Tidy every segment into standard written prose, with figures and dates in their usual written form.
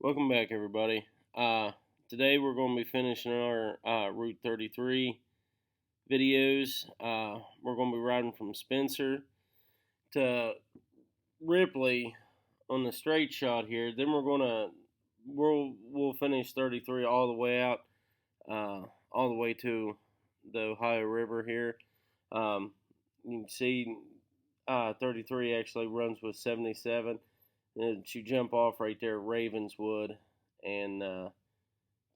Welcome back, everybody. Today we're going to be finishing our Route 33 videos. We're going to be riding from Spencer to Ripley on the straight shot here. Then we'll finish 33 all the way out, all the way to the Ohio River here. You can see 33 actually runs with 77. And you jump off right there at Ravenswood and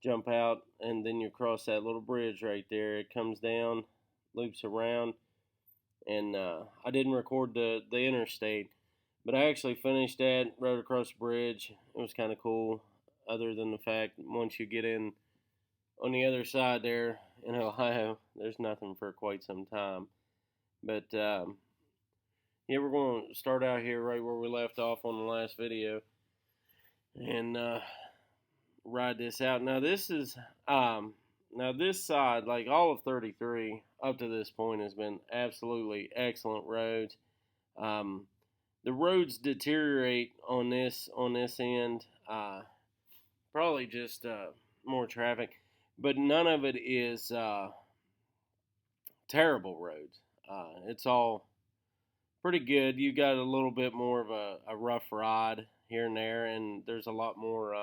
jump out, and then you cross that little bridge right there. It comes down, loops around, and I didn't record the interstate, but I actually finished that, rode across the bridge. It was kind of cool, other than the fact once you get in on the other side there in Ohio, there's nothing for quite some time. But yeah, we're going to start out here right where we left off on the last video and ride this out. Now this side, like all of 33 up to this point, has been absolutely excellent roads. The roads deteriorate on this end, probably just more traffic, but none of it is terrible roads. It's all pretty good. You got a little bit more of a rough ride here and there, and there's a lot more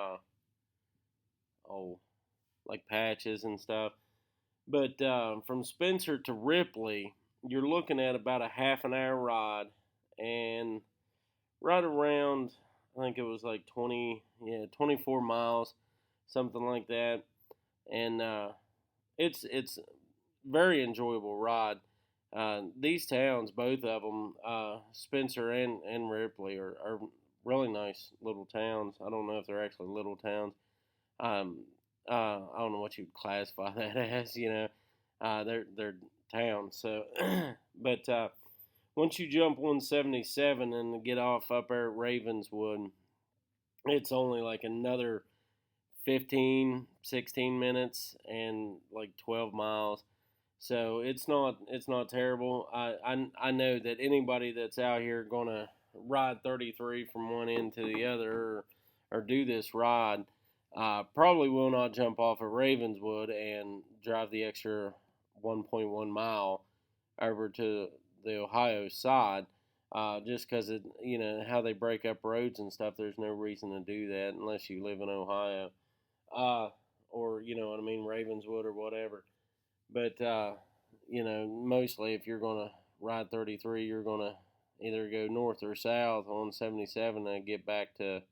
like patches and stuff. But from Spencer to Ripley, you're looking at about a half an hour ride, and right around, I think it was like 24 miles, something like that. And it's very enjoyable ride. These towns, both of them, Spencer and Ripley, are really nice little towns. I don't know if they're actually little towns. I don't know what you'd classify that as. They're towns. So, but once you jump 177 and get off up there at Ravenswood, it's only like another 15, 16 minutes and like 12 miles. So it's not terrible. I know that anybody that's out here gonna ride 33 from one end to the other, or do this ride, probably will not jump off at Ravenswood and drive the extra 1.1 mile over to the Ohio side, just because how they break up roads and stuff. There's no reason to do that unless you live in Ohio, or Ravenswood or whatever. But, mostly if you're going to ride 33, you're going to either go north or south on 77 and get back to,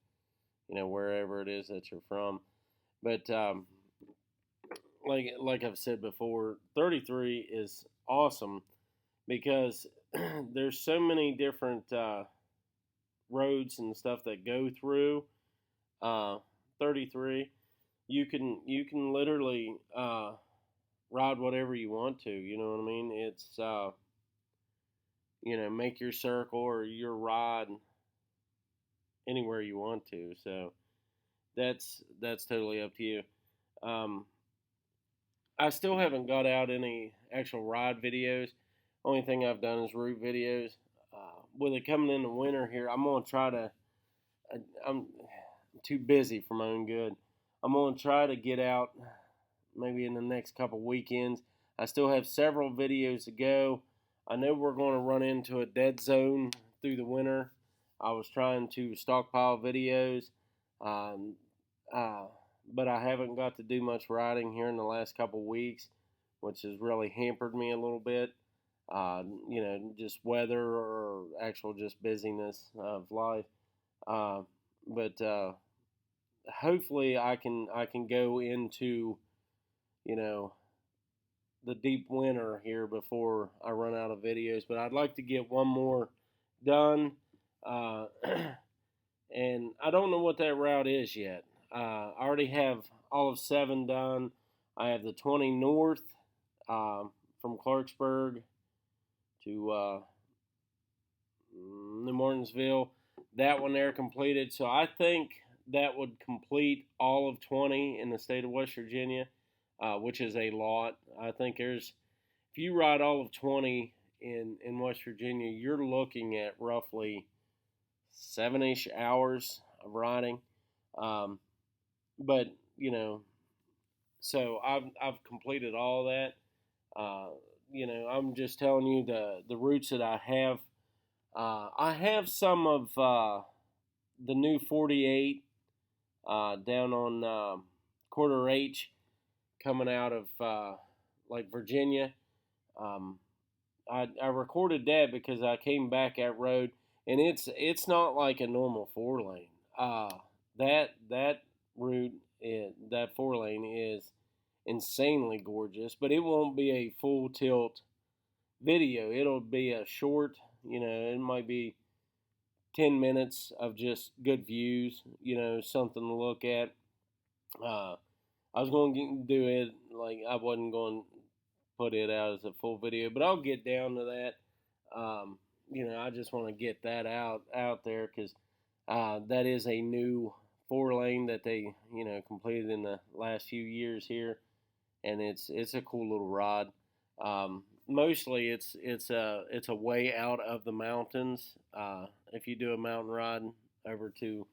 wherever it is that you're from. But, like I've said before, 33 is awesome because there's so many different roads and stuff that go through 33. You can literally ride whatever you want to, you know what I mean? It's, make your circle or your ride anywhere you want to. So that's totally up to you. I still haven't got out any actual ride videos. Only thing I've done is route videos. With it coming in the winter here, I'm going to try to, I'm too busy for my own good. I'm going to try to get out maybe in the next couple weekends. I still have several videos to go. I know we're going to run into a dead zone through the winter. I was trying to stockpile videos, but I haven't got to do much riding here in the last couple weeks, which has really hampered me a little bit. Just weather or actual just busyness of life. But hopefully I can go into the deep winter here before I run out of videos. But I'd like to get one more done, and I don't know what that route is yet. I already have all of 7 done. I have the 20 north from Clarksburg to New Martinsville. That one there completed. So I think that would complete all of 20 in the state of West Virginia, which is a lot. I think if you ride all of 20 in West Virginia, you're looking at roughly 7-ish hours of riding. but you know, so I've completed all that. Uh, I'm just telling you the routes that I have. I have some of the new 48 down on Quarter H coming out of like Virginia. Um, I recorded that because I came back that road, and it's not like a normal 4 lane. That route that 4 lane is insanely gorgeous, but it won't be a full tilt video. It'll be a short. It might be 10 minutes of just good views. Something to look at. Uh, I was going to do it like I wasn't going to put it out as a full video, but I'll get down to that. Um, I just want to get that out there because that is a new 4 lane that they completed in the last few years here, and it's a cool little ride. Mostly it's a way out of the mountains. If you do a mountain ride over to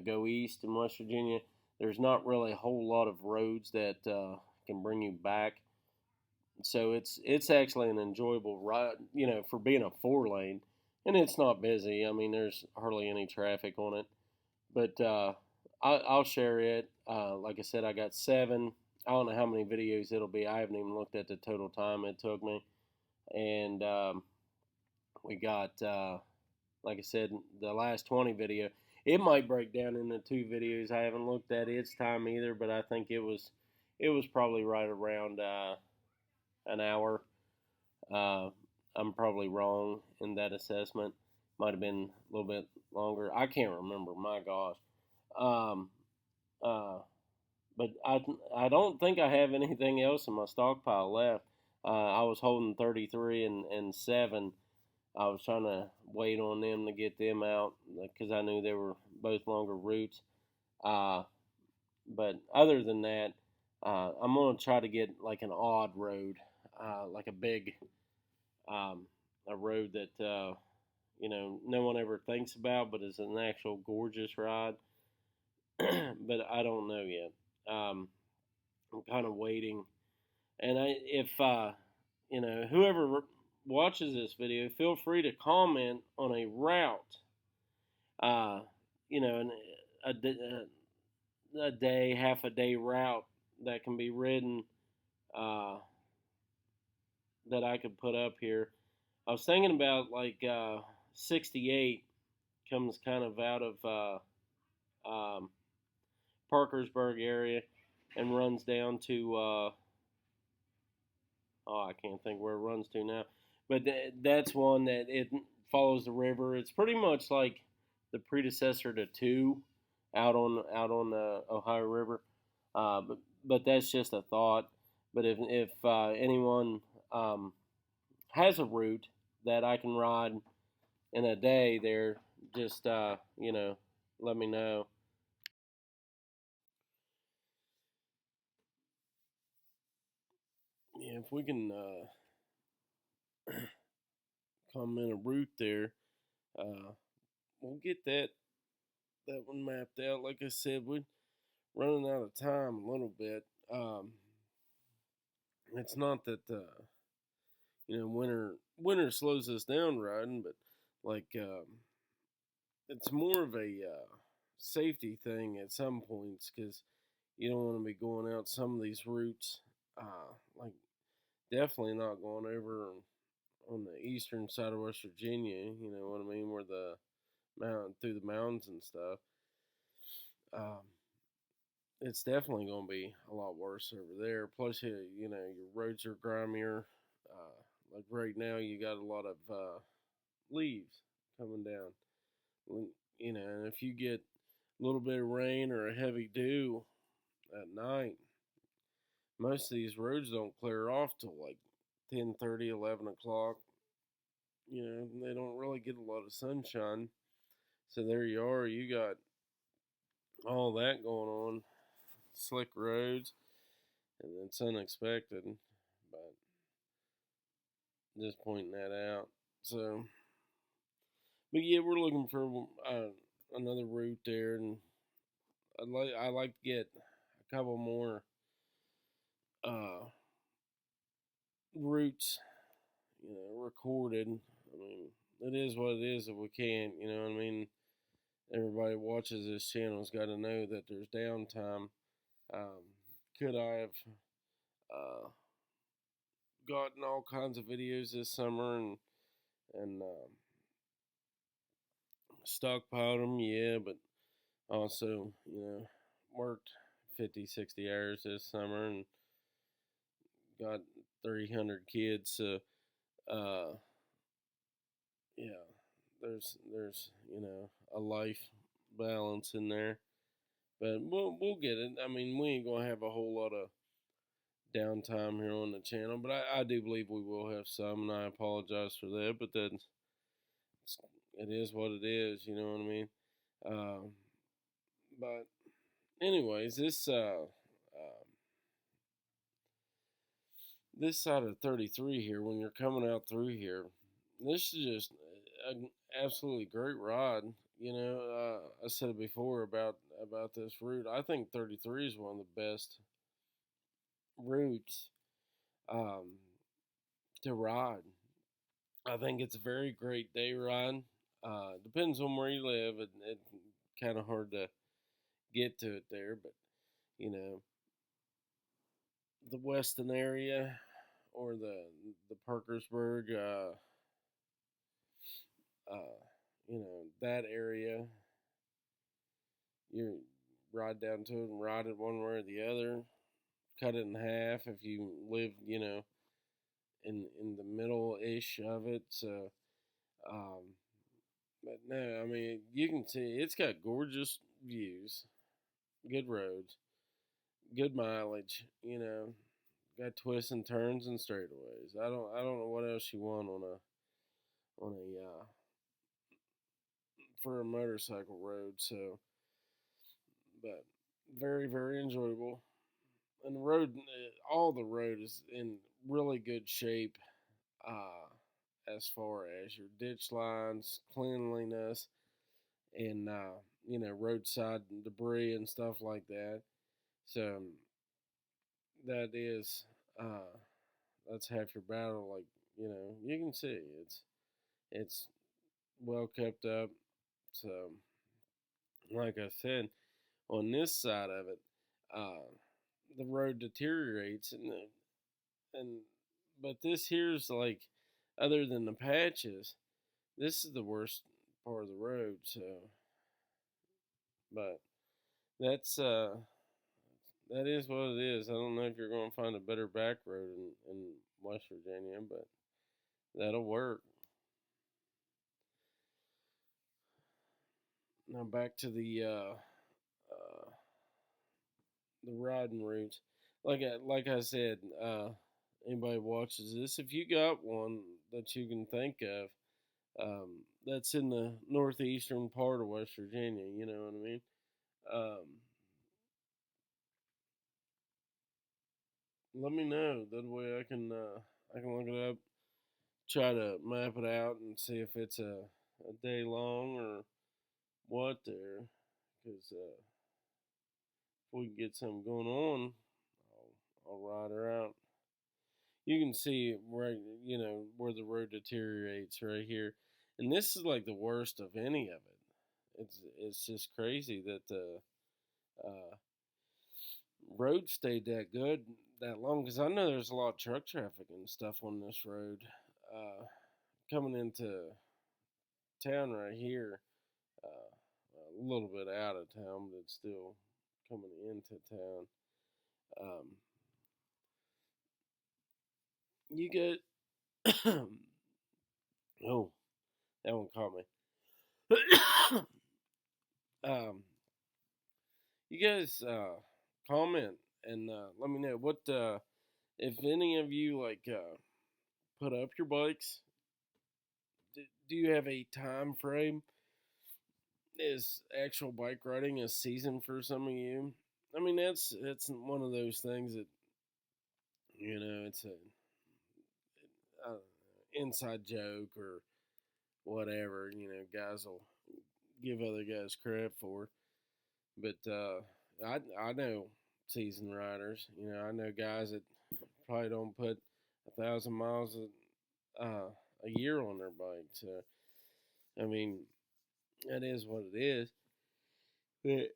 go east in West Virginia, there's not really a whole lot of roads that can bring you back. So it's actually an enjoyable ride, for being a 4 lane, and it's not busy. I mean, there's hardly any traffic on it, but I'll share it. Like I said, I got 7. I don't know how many videos it'll be. I haven't even looked at the total time it took me, and we got like I said, the last 20 video. It might break down into 2 videos. I haven't looked at its time either, but I think it was probably right around an hour. Uh, I'm probably wrong in that assessment. Might have been a little bit longer. I can't remember. My gosh. Um, uh, but I don't think I have anything else in my stockpile left. I was holding 33 and 7. I was trying to wait on them to get them out because I knew they were both longer routes. Uh, but other than that, I'm gonna try to get like an odd road, like a big, a road that no one ever thinks about, but is an actual gorgeous ride. But I don't know yet. I'm kind of waiting, and if whoever watches this video, feel free to comment on a route, uh, a, a day, half a day route that can be ridden, uh, that I could put up here. I was thinking about like 68 comes kind of out of Parkersburg area and runs down to I can't think where it runs to now, but that's one that it follows the river. It's pretty much like the predecessor to 2 out on the Ohio River, but that's just a thought. But if anyone has a route that I can ride in a day, there, just let me know. Yeah, if we can comment a route there, uh, we'll get that one mapped out. Like I said, we're running out of time a little bit. It's not that winter slows us down riding, but like it's more of a safety thing at some points because you don't want to be going out some of these routes. Like definitely not going over on the eastern side of West Virginia. You know what I mean, where the mountain through the mountains and stuff. Um, it's definitely going to be a lot worse over there. Plus, your roads are grimier. Like right now, you got a lot of leaves coming down. And if you get a little bit of rain or a heavy dew at night, most of these roads don't clear off till like 10:30, 11 o'clock. They don't really get a lot of sunshine. So there you are. You got all that going on, slick roads, and it's unexpected. But just pointing that out. So, but yeah, we're looking for another route there, and I like to get a couple more uh, routes, recorded. I mean, it is what it is if we can't. You know what I mean? Everybody watches this channel's got to know that there's downtime. Um, could I have uh, gotten all kinds of videos this summer and stockpiled them? Yeah, but also worked 50, 60 hours this summer and got 300 kids. So uh, yeah, there's a life balance in there. But we'll get it. I mean, we ain't gonna have a whole lot of downtime here on the channel, but I do believe we will have some, and I apologize for that. But it is what it is. You know what I mean? Um, but anyways, this side of 33 here, when you're coming out through here, this is just an absolutely great ride. I said it before about this route. I think 33 is one of the best routes um, to ride. I think it's a very great day ride. Depends on where you live. It kind of hard to get to it there, but you know the Weston area or the Parkersburg, that area, you ride down to it and ride it one way or the other. Cut it in half if you live, in the middle ish of it. So, um, but no, I mean you can see it's got gorgeous views, good roads, good mileage. Got twists and turns and straightaways. I don't know what else you want on a for a motorcycle road. So, but very very enjoyable. And all the road is in really good shape. As far as your ditch lines, cleanliness, and roadside debris and stuff like that. So that is that's half your battle. Like you can see it's well kept up. So like I said, on this side of it, uh, the road deteriorates and but this here's like other than the patches, this is the worst part of the road. So, but that's that is what it is. I don't know if you're going to find a better back road in West Virginia, but that'll work. Now back to the riding routes. Like I said, anybody watches this, if you got one that you can think of, that's in the northeastern part of West Virginia, you know what I mean? Um, Let me know. That way I can look it up, try to map it out, and see if it's a day long or what there. Because if we can get something going on, I'll ride her out. You can see right, where the road deteriorates right here, and this is like the worst of any of it. It's just crazy that the uh, road stayed that good that long. Because I know there's a lot of truck traffic and stuff on this road. Coming into town right here, a little bit out of town, but it's still coming into town. Um, you get oh, that one caught me. um, you guys comment and let me know what if any of you like put up your bikes. Do you have a time frame? Is actual bike riding a season for some of you? I mean, that's one of those things that it's a inside joke or whatever. Guys will give other guys crap for. But I know seasoned riders. You know, I know guys that probably don't put 1,000 miles a year on their bike. So I mean, that is what it is. But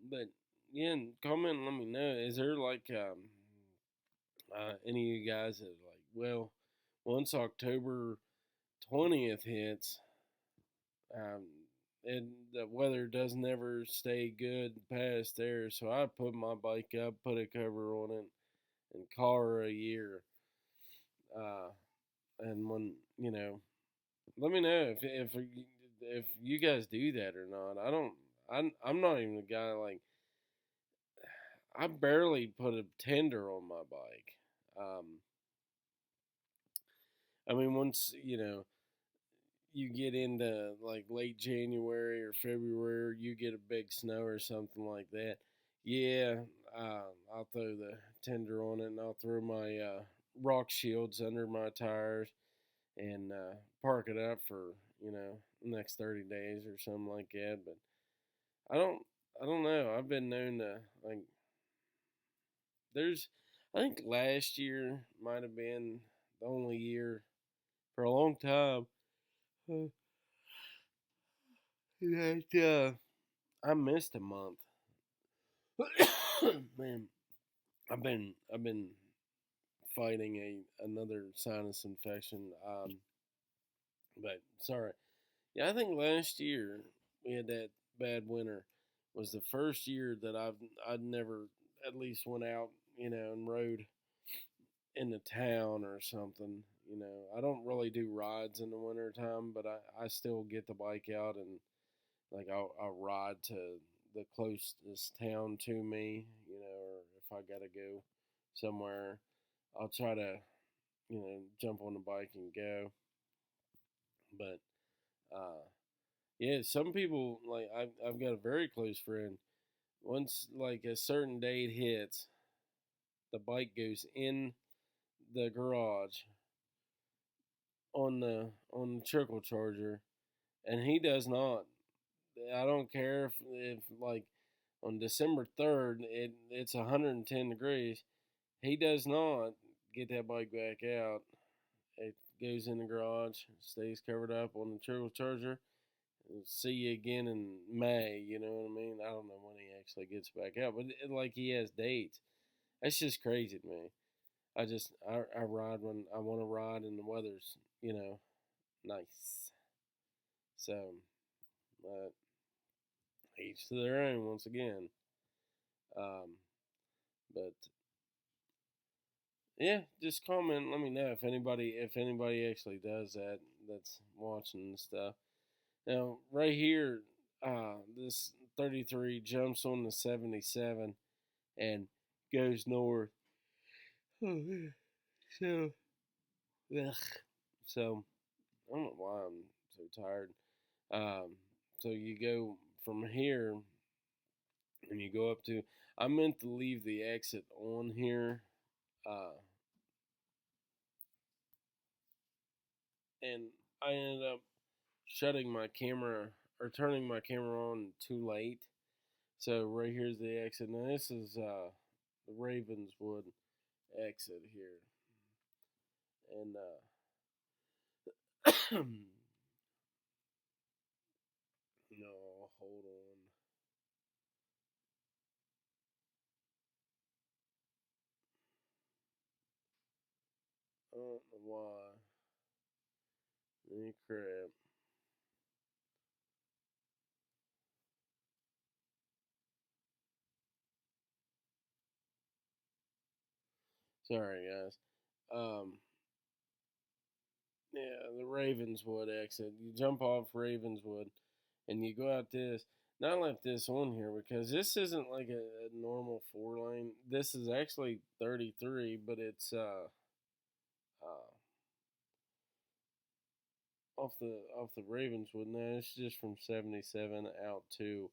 but yeah, comment and let me know. Is there like any of you guys that are like, well, once October 20th hits, um, and the weather doesn't ever stay good past there, so I put my bike up, put a cover on it, and call her a year. Uh, and when let me know if you guys do that or not. I don't. I'm not even a guy like I barely put a tender on my bike. I mean, once you get into like late January or February, you get a big snow or something like that. Yeah, I'll throw the tender on it, and I'll throw my rock shields under my tires and park it up for the next 30 days or something like that. But I don't, I don't know. I've been known to like. There's, I think last year might have been the only year for a long time that I missed a month. Man, I've been fighting another sinus infection. But sorry. Yeah, I think last year we had that bad winter was the first year that I'd never at least went out, and rode in the town or something. I don't really do rides in the winter time, but I still get the bike out and like I'll ride to the closest town to me, or if I gotta go somewhere, I'll try to, jump on the bike and go. But uh, yeah, some people like I've got a very close friend. Once like a certain date hits, the bike goes in the garage on the trickle charger, and he does not. I don't care if like on December 3rd it's 110 degrees. He does not get that bike back out. It goes in the garage, stays covered up on the trickle charger. See you again in May. You know what I mean? I don't know when he actually gets back out, but like he has dates. That's just crazy to me. I ride when I want to ride, and the weather's nice. So, but each to their own. Once again, um, but yeah, just comment. Let me know if anybody actually does that. That's watching and stuff. Now, right here, this 33 jumps on the 77 and goes north. Oh, man. So, ugh. So I don't know why I'm so tired. Um, so you go from here and you go up to. I meant to leave the exit on here, uh, and I ended up shutting my camera or turning my camera on too late. So right here's the exit. Now this is the Ravenswood exit here, and no, hold on. I don't know why. Crap. Sorry, guys. Um, yeah, the Ravenswood exit. You jump off Ravenswood, and you go out this. Now I left this on here because this isn't like a normal 4 lane. This is actually 33, but it's uh off the Ravenswood. No, it's just from 77 out to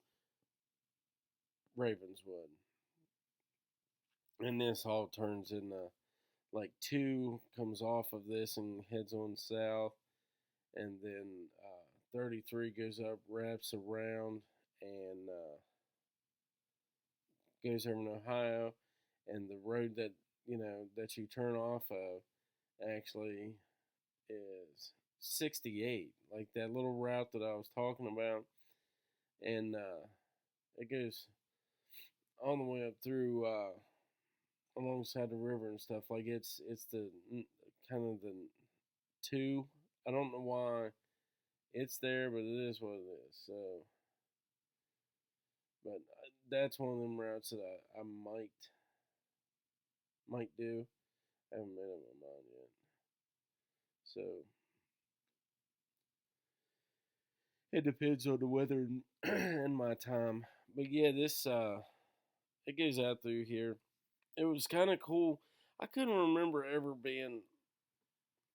Ravenswood, and this all turns into like two comes off of this and heads on south, and then 33 goes up, wraps around, and goes over in Ohio, and the road that that you turn off of actually is 68, like that little route that I was talking about, and it goes all the way up through alongside the river and stuff. Like it's the kind of the two. I don't know why it's there, but it is what it is. So, but that's one of them routes that I might do. I haven't made up my mind yet. So it depends on the weather and my time. But yeah, this it goes out through here. It was kind of cool. I couldn't remember ever being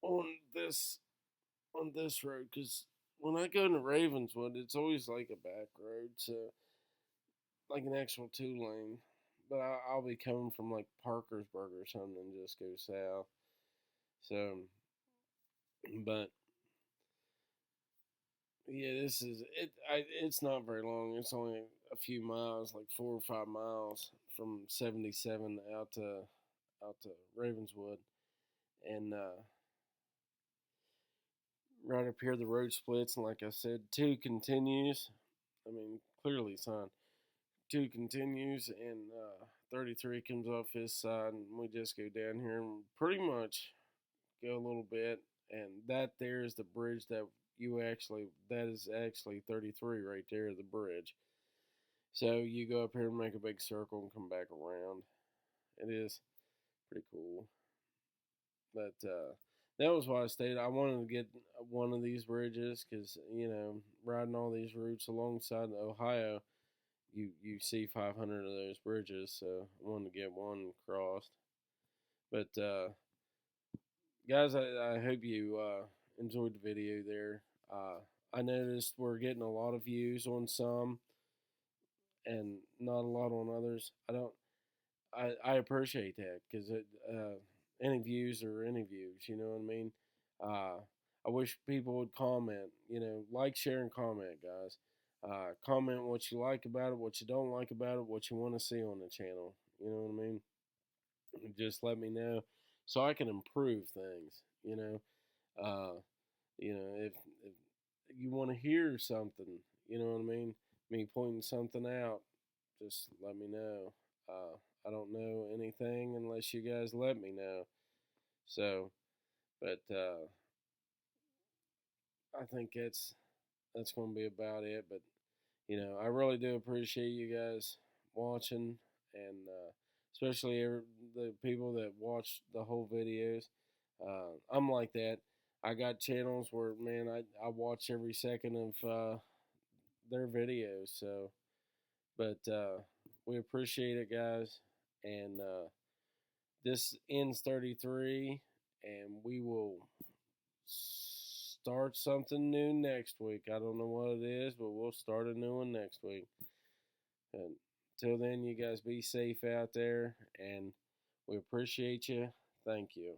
on this road because when I go to Ravenswood, it's always like a back road, so like an actual 2 lane. But I'll be coming from like Parkersburg or something and just go south. So, but yeah, this is it. It's not very long. It's only a few miles, like 4 or 5 miles from 77 out to Ravenswood, and right up here the road splits, and like I said, 2 continues. I mean, clearly signed. 2 continues, and 33 comes off his side, and we just go down here and pretty much go a little bit, and that there is the bridge that that is actually 33 right there, the bridge. So you go up here and make a big circle and come back around. It is pretty cool. But that was why I stayed. I wanted to get one of these bridges because riding all these routes alongside Ohio, you see 500 of those bridges. So I wanted to get one crossed. But guys, I hope you enjoyed the video there. I noticed we're getting a lot of views on some and not a lot on others. I appreciate that because any views are any views. You know what I mean? Uh, I wish people would comment. Like, share, and comment, guys. Comment what you like about it, what you don't like about it, what you want to see on the channel. You know what I mean? Just let me know so I can improve things. Uh, if you want to hear something, you know what I mean? Me pointing something out, just let me know. I don't know anything unless you guys let me know. So, but I think that's going to be about it. But I really do appreciate you guys watching, and especially the people that watch the whole videos. I'm like that. I got channels where, man, I watch every second of their videos. So, but we appreciate it, guys. And this ends 33, and we will start something new next week. I don't know what it is, but we'll start a new one next week. And till then, you guys be safe out there, and we appreciate you. Thank you.